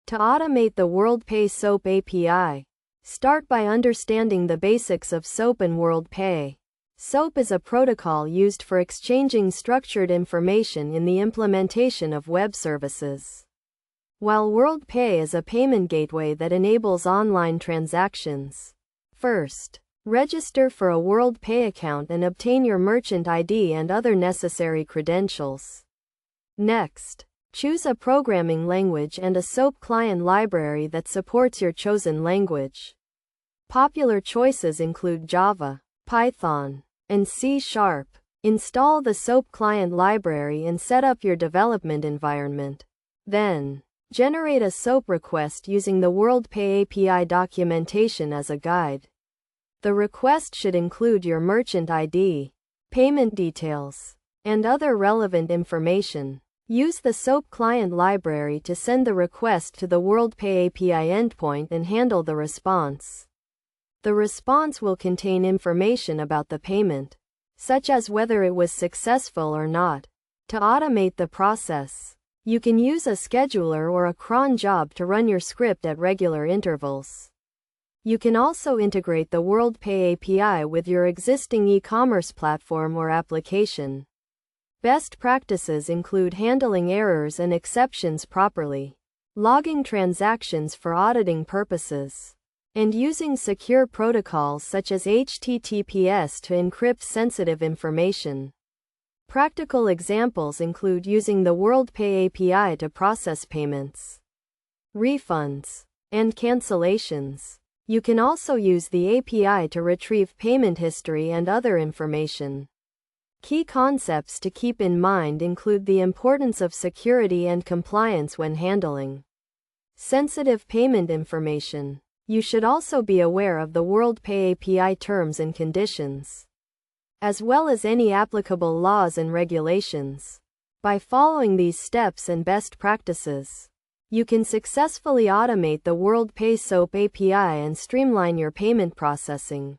To automate the WorldPay SOAP API, start by understanding the basics of SOAP and WorldPay. SOAP is a protocol used for exchanging structured information in the implementation of web services, while WorldPay is a payment gateway that enables online transactions. First, register for a WorldPay account and obtain your merchant ID and other necessary credentials. Next, choose a programming language and a SOAP client library that supports your chosen language. Popular choices include Java, Python, and C#. Install the SOAP client library and set up your development environment. Then, generate a SOAP request using the WorldPay API documentation as a guide. The request should include your merchant ID, payment details, and other relevant information. Use the SOAP client library to send the request to the WorldPay API endpoint and handle the response. The response will contain information about the payment, such as whether it was successful or not. To automate the process, you can use a scheduler or a cron job to run your script at regular intervals. You can also integrate the WorldPay API with your existing e-commerce platform or application. Best practices include handling errors and exceptions properly, logging transactions for auditing purposes, and using secure protocols such as HTTPS to encrypt sensitive information. Practical examples include using the WorldPay API to process payments, refunds, and cancellations. You can also use the API to retrieve payment history and other information. Key concepts to keep in mind include the importance of security and compliance when handling sensitive payment information. You should also be aware of the WorldPay API terms and conditions, as well as any applicable laws and regulations. By following these steps and best practices, you can successfully automate the WorldPay SOAP API and streamline your payment processing.